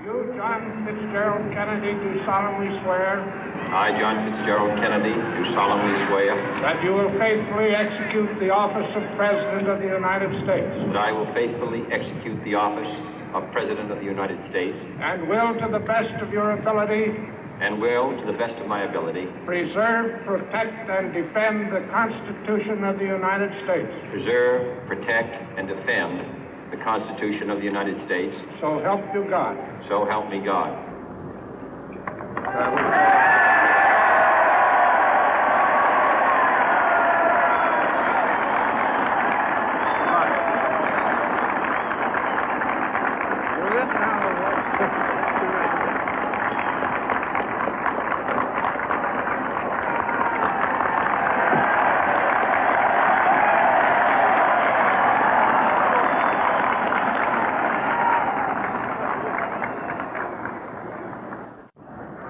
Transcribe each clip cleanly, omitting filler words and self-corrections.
You, John Fitzgerald Kennedy, do solemnly swear I, John Fitzgerald Kennedy, do solemnly swear that you will faithfully execute the office of President of the United States that I will faithfully execute the office of President of the United States and will, to the best of your ability, and will, to the best of my ability, preserve, protect, and defend the Constitution of the United States. preserve, protect, and defend the Constitution of the United States. So help you God. So help me God.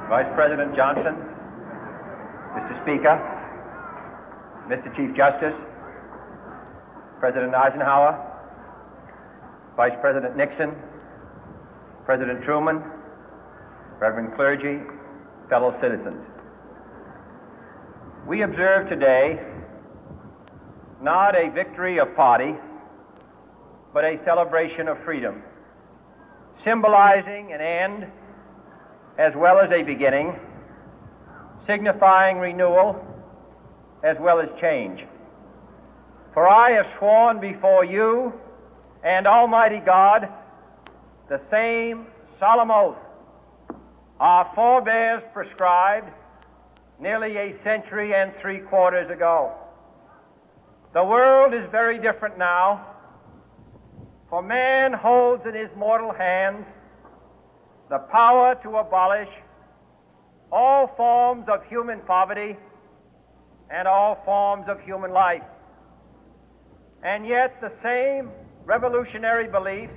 Vice President Johnson, Mr. Speaker, Mr. Chief Justice, President Eisenhower, Vice President Nixon, President Truman, Reverend clergy, fellow citizens. We observe today not a victory of party, but a celebration of freedom, symbolizing an end as well as a beginning, signifying renewal as well as change. For I have sworn before you and Almighty God the same solemn oath our forebears prescribed nearly a century and 3/4 ago. The world is very different now, for man holds in his mortal hands the power to abolish all forms of human poverty and all forms of human life. And yet the same revolutionary beliefs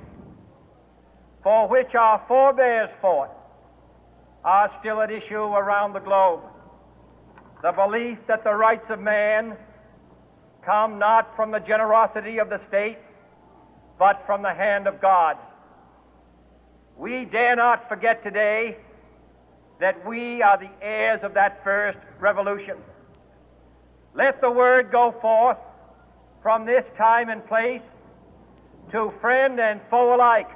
for which our forebears fought are still at issue around the globe. The belief that the rights of man come not from the generosity of the state, but from the hand of God. We dare not forget today that we are the heirs of that first revolution. Let the word go forth from this time and place to friend and foe alike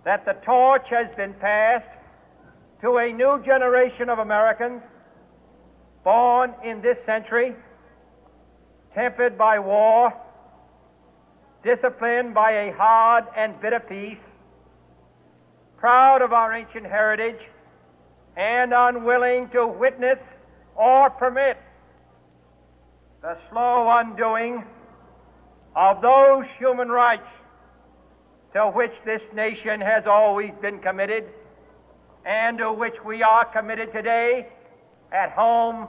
that the torch has been passed to a new generation of Americans born in this century, tempered by war, disciplined by a hard and bitter peace, proud of our ancient heritage, and unwilling to witness or permit the slow undoing of those human rights to which this nation has always been committed and to which we are committed today at home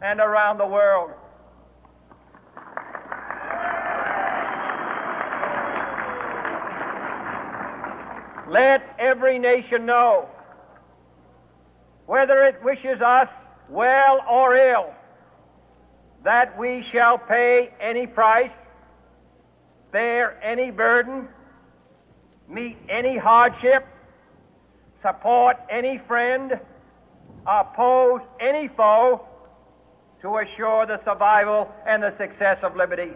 and around the world. Let every nation know, whether it wishes us well or ill, that we shall pay any price, bear any burden, meet any hardship, support any friend, oppose any foe to assure the survival and the success of liberty.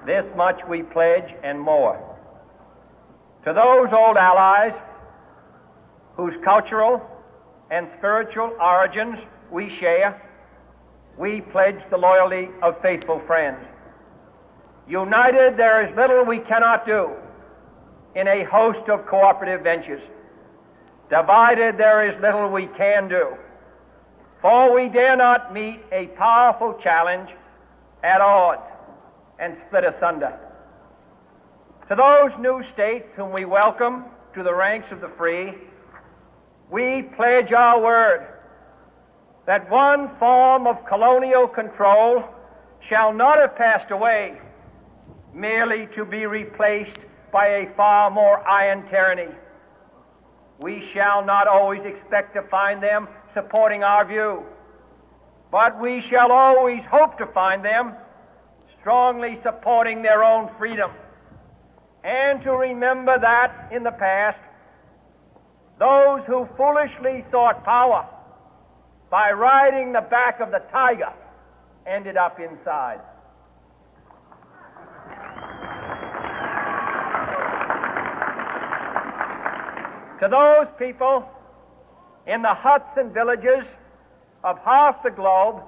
This much we pledge and more. To those old allies whose cultural and spiritual origins we share, we pledge the loyalty of faithful friends. United, there is little we cannot do in a host of cooperative ventures. Divided, there is little we can do, for we dare not meet a powerful challenge at odds and split asunder. To those new states whom we welcome to the ranks of the free, we pledge our word that one form of colonial control shall not have passed away, merely to be replaced by a far more iron tyranny. We shall not always expect to find them supporting our view, but we shall always hope to find them strongly supporting their own freedom, and to remember that in the past, those who foolishly sought power by riding the back of the tiger ended up inside. To those people in the huts and villages of half the globe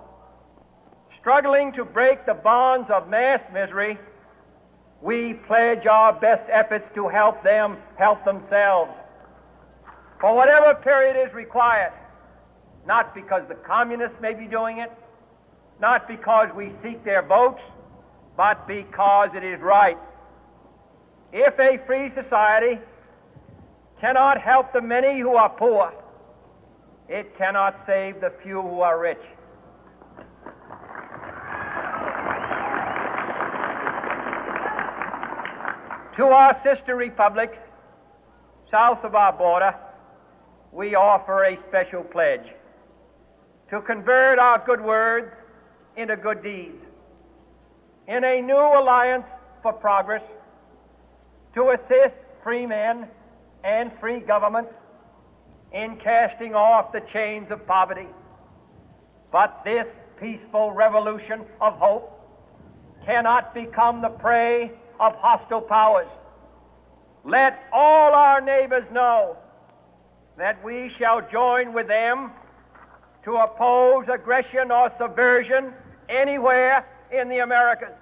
struggling to break the bonds of mass misery, we pledge our best efforts to help them help themselves for whatever period is required, not because the communists may be doing it, not because we seek their votes, but because it is right. If a free society cannot help the many who are poor, it cannot save the few who are rich. To our sister republics south of our border, we offer a special pledge to convert our good words into good deeds, in a new alliance for progress, to assist free men and free governments in casting off the chains of poverty. But this peaceful revolution of hope cannot become the prey of hostile powers. Let all our neighbors know that we shall join with them to oppose aggression or subversion anywhere in the Americas.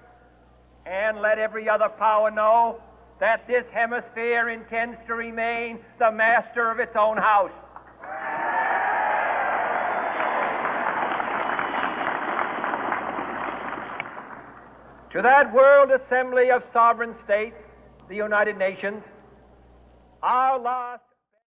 And let every other power know that this hemisphere intends to remain the master of its own house. To that World Assembly of Sovereign States, the United Nations, our last